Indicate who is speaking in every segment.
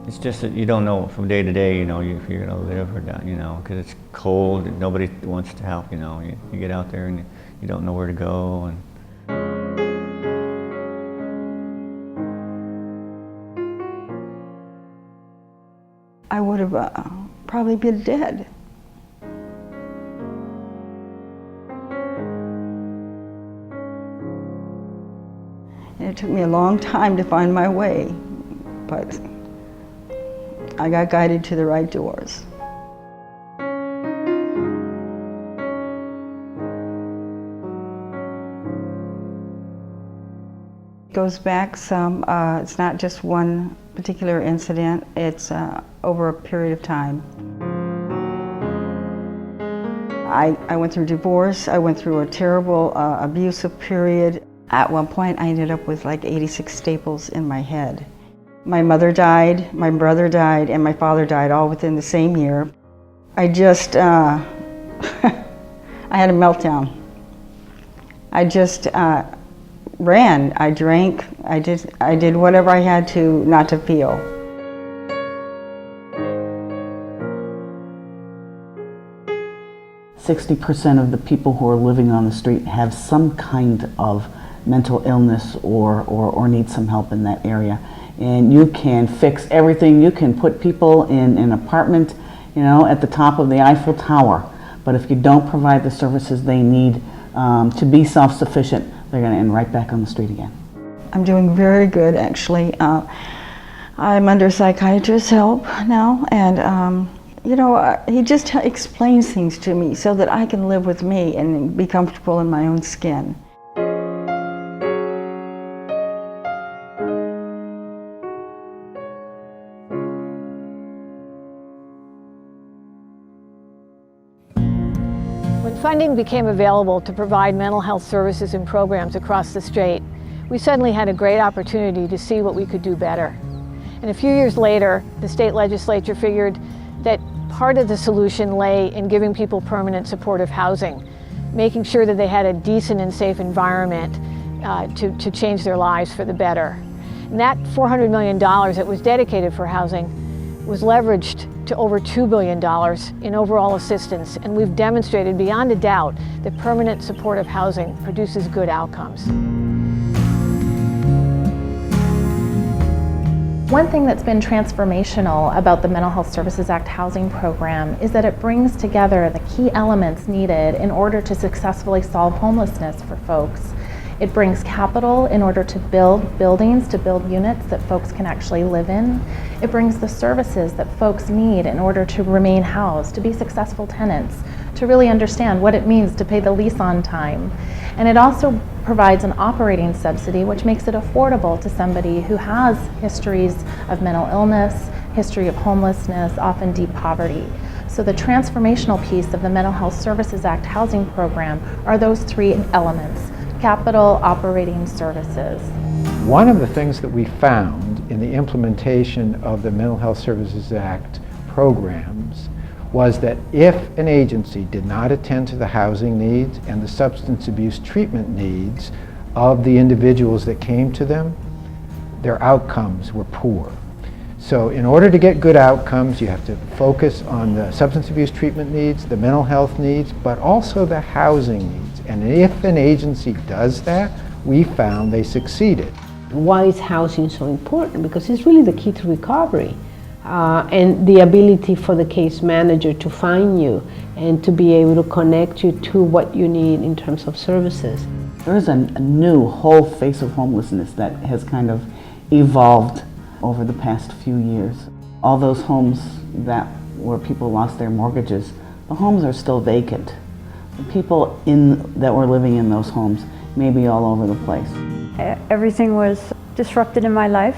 Speaker 1: It's just that you don't know from day to day, if you're going to live or not, because it's cold and nobody wants to help, You get out there and you don't know where to go. And
Speaker 2: I would have probably been dead. And it took me a long time to find my way, but I got guided to the right doors. It goes back some, it's not just one particular incident, it's over a period of time. I went through divorce, I went through a terrible abusive period. At one point I ended up with like 86 staples in my head. My mother died, my brother died, and my father died all within the same year. I just, I had a meltdown. I just ran, I drank, I did whatever I had to not to feel.
Speaker 3: "60% of the people who are living on the street have some kind of mental illness or need some help in that area. And you can fix everything. You can put people in an apartment, at the top of the Eiffel Tower. But if you don't provide the services they need to be self-sufficient, they're going to end right back on the street again."
Speaker 2: I'm doing very good, actually. I'm under psychiatrist's help now, and he just explains things to me so that I can live with me and be comfortable in my own skin.
Speaker 4: When funding became available to provide mental health services and programs across the state, we suddenly had a great opportunity to see what we could do better. And a few years later, the state legislature figured that part of the solution lay in giving people permanent supportive housing, making sure that they had a decent and safe environment to change their lives for the better. And that $400 million that was dedicated for housing was leveraged to over $2 billion in overall assistance, and we've demonstrated beyond a doubt that permanent supportive housing produces good outcomes.
Speaker 5: One thing that's been transformational about the Mental Health Services Act housing program is that it brings together the key elements needed in order to successfully solve homelessness for folks. It brings capital in order to build buildings, to build units that folks can actually live in. It brings the services that folks need in order to remain housed, to be successful tenants, to really understand what it means to pay the lease on time. And it also provides an operating subsidy, which makes it affordable to somebody who has histories of mental illness, history of homelessness, often deep poverty. So the transformational piece of the Mental Health Services Act housing program are those three elements: capital, operating, services.
Speaker 6: One of the things that we found in the implementation of the Mental Health Services Act programs was that if an agency did not attend to the housing needs and the substance abuse treatment needs of the individuals that came to them, their outcomes were poor. So in order to get good outcomes, you have to focus on the substance abuse treatment needs, the mental health needs, but also the housing needs. And if an agency does that, we found they succeeded.
Speaker 7: Why is housing so important? Because it's really the key to recovery. And the ability for the case manager to find you and to be able to connect you to what you need in terms of services.
Speaker 3: There's a new whole face of homelessness that has kind of evolved over the past few years. All those homes where people lost their mortgages, the homes are still vacant. The people that were living in those homes may be all over the place.
Speaker 8: Everything was disrupted in my life.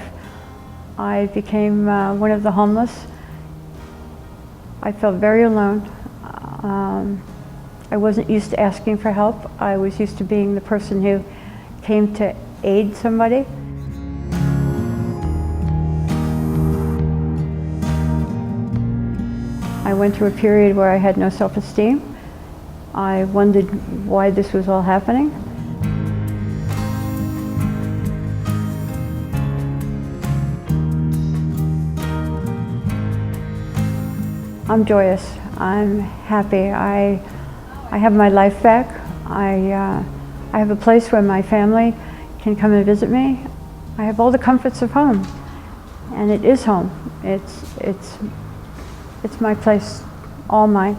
Speaker 8: I became one of the homeless. I felt very alone. I wasn't used to asking for help. I was used to being the person who came to aid somebody. I went through a period where I had no self-esteem. I wondered why this was all happening. I'm joyous. I'm happy. I have my life back. I have a place where my family can come and visit me. I have all the comforts of home, and it is home. It's my place, all mine.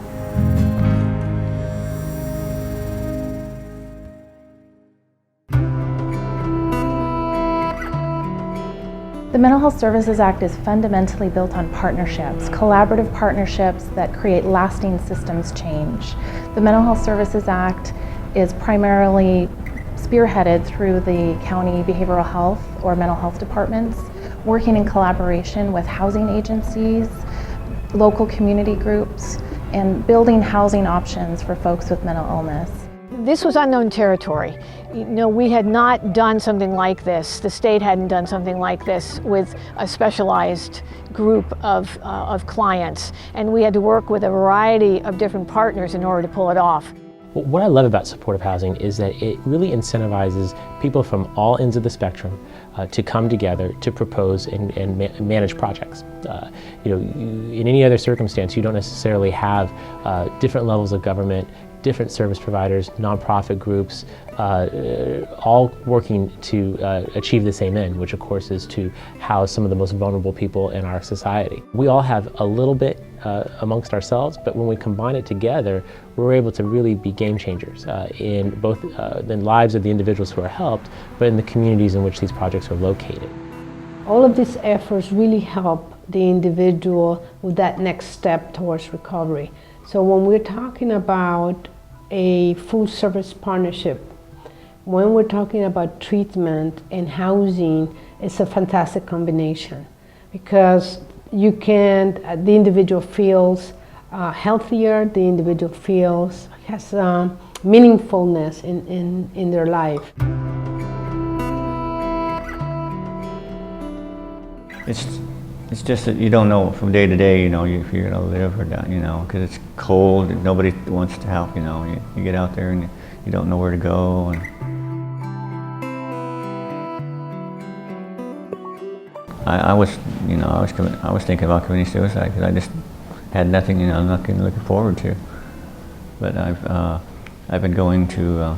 Speaker 5: The Mental Health Services Act is fundamentally built on partnerships, collaborative partnerships that create lasting systems change. The Mental Health Services Act is primarily spearheaded through the county behavioral health or mental health departments, working in collaboration with housing agencies, local community groups, and building housing options for folks with mental illness.
Speaker 4: This was unknown territory. You know, we had not done something like this. The state hadn't done something like this with a specialized group of clients, and we had to work with a variety of different partners in order to pull it off.
Speaker 9: What I love about supportive housing is that it really incentivizes people from all ends of the spectrum to come together to propose and manage projects. You know, in any other circumstance, you don't necessarily have different levels of government, different service providers, nonprofit groups, all working to achieve the same end, which of course is to house some of the most vulnerable people in our society. We all have a little bit amongst ourselves, but when we combine it together, we're able to really be game changers in both the lives of the individuals who are helped, but in the communities in which these projects are located.
Speaker 7: All of these efforts really help the individual with that next step towards recovery. So when we're talking about a full service partnership, when we're talking about treatment and housing, it's a fantastic combination because you can, the individual feels healthier, the individual feels, has meaningfulness in their life.
Speaker 1: It's just that you don't know from day to day, you know, if you're gonna live or not, you know, because it's cold and nobody wants to help, you know. You get out there and you don't know where to go. And I was thinking about committing suicide because I just had nothing, you know, nothing looking forward to. But I've been going to,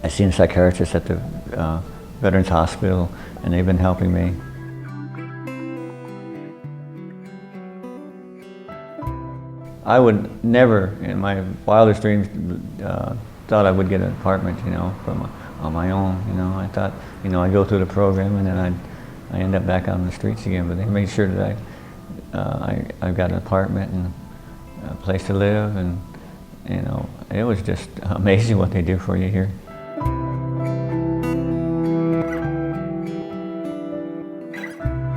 Speaker 1: I've seen psychiatrists at the Veterans Hospital, and they've been helping me. I would never, in my wildest dreams, thought I would get an apartment, you know, on my own. You know, I thought, you know, I'd go through the program and then I end up back out on the streets again. But they made sure that I got an apartment and a place to live, and you know, it was just amazing what they do for you here.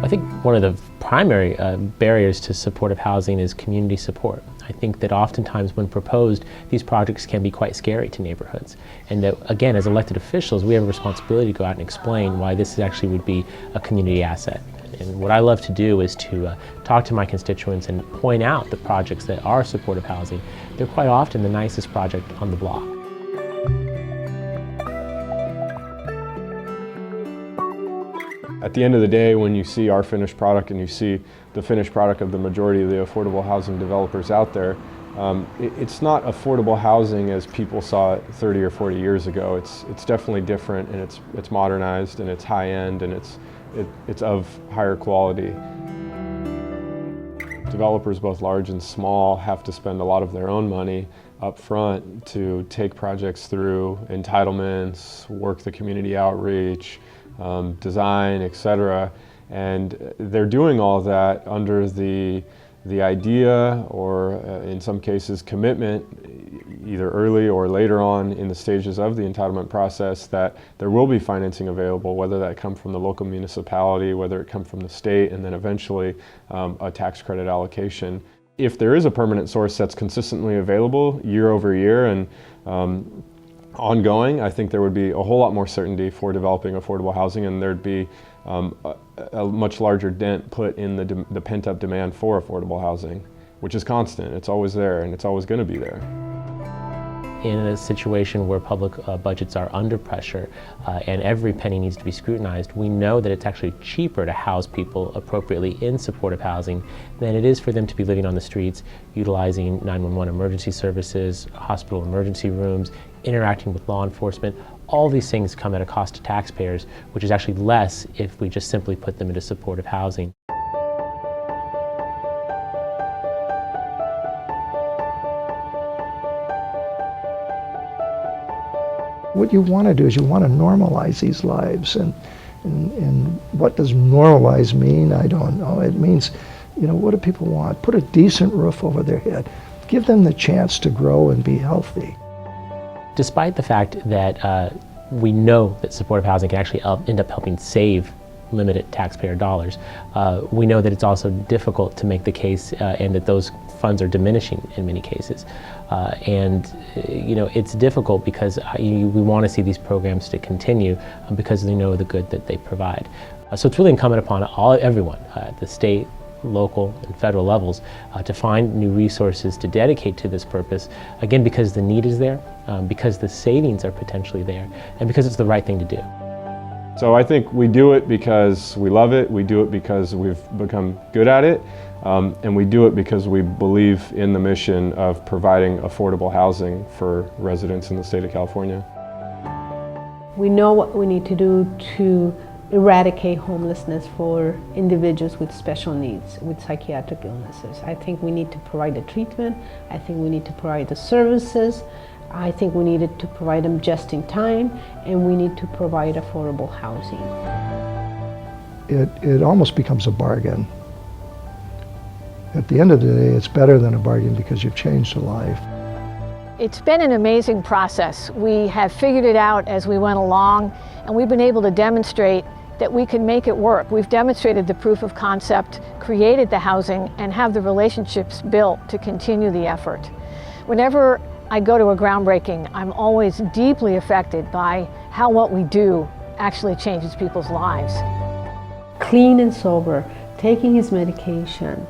Speaker 9: I think one of the primary barriers to supportive housing is community support. I think that oftentimes when proposed, these projects can be quite scary to neighborhoods. And that, again, as elected officials, we have a responsibility to go out and explain why this actually would be a community asset. And what I love to do is to talk to my constituents and point out the projects that are supportive housing. They're quite often the nicest project on the block.
Speaker 10: At the end of the day, when you see our finished product and you see the finished product of the majority of the affordable housing developers out there, it's not affordable housing as people saw it 30 or 40 years ago. It's definitely different, and it's modernized, and it's high-end, and it's of higher quality. Developers, both large and small, have to spend a lot of their own money up front to take projects through entitlements, work the community outreach, design, etc. And they're doing all of that under the idea, or in some cases commitment, either early or later on in the stages of the entitlement process, that there will be financing available, whether that come from the local municipality, whether it come from the state, and then eventually a tax credit allocation. If there is a permanent source that's consistently available year over year and ongoing, I think there would be a whole lot more certainty for developing affordable housing, and there'd be a much larger dent put in the pent-up demand for affordable housing, which is constant. It's always there, and it's always going to be there.
Speaker 9: in a situation where public budgets are under pressure and every penny needs to be scrutinized, we know that it's actually cheaper to house people appropriately in supportive housing than it is for them to be living on the streets, utilizing 911 emergency services, hospital emergency rooms, interacting with law enforcement. All these things come at a cost to taxpayers, which is actually less if we just simply put them into supportive housing.
Speaker 11: What you want to do is you want to normalize these lives, and what does normalize mean? I don't know. It means, what do people want? Put a decent roof over their head. Give them the chance to grow and be healthy.
Speaker 9: Despite the fact that we know that supportive housing can actually end up helping save limited taxpayer dollars, we know that it's also difficult to make the case and that those funds are diminishing in many cases. It's difficult because we want to see these programs to continue because they know the good that they provide. So it's really incumbent upon everyone at the state, local, and federal levels to find new resources to dedicate to this purpose, again, because the need is there, because the savings are potentially there, and because it's the right thing to do.
Speaker 10: So I think we do it because we love it, we do it because we've become good at it, and we do it because we believe in the mission of providing affordable housing for residents in the state of California.
Speaker 7: We know what we need to do to eradicate homelessness for individuals with special needs, with psychiatric illnesses. I think we need to provide the treatment, I think we need to provide the services, I think we needed to provide them just in time, and we need to provide affordable housing.
Speaker 11: It almost becomes a bargain. At the end of the day, it's better than a bargain because you've changed a life.
Speaker 4: It's been an amazing process. We have figured it out as we went along, and we've been able to demonstrate that we can make it work. We've demonstrated the proof of concept, created the housing, and have the relationships built to continue the effort. Whenever I go to a groundbreaking, I'm always deeply affected by how what we do actually changes people's lives.
Speaker 7: Clean and sober, taking his medication,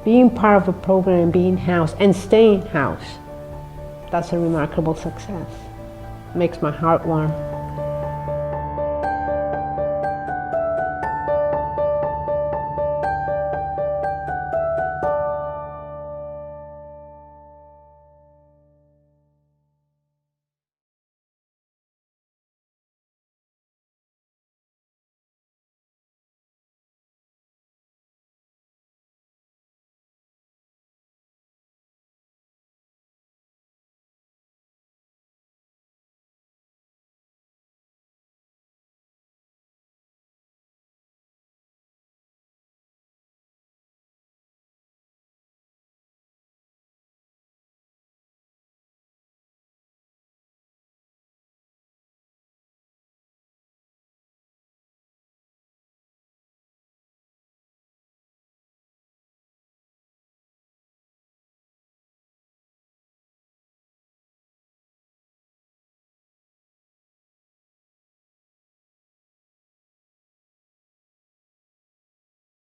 Speaker 7: being part of a program, being housed, and staying housed. That's a remarkable success. Makes my heart warm.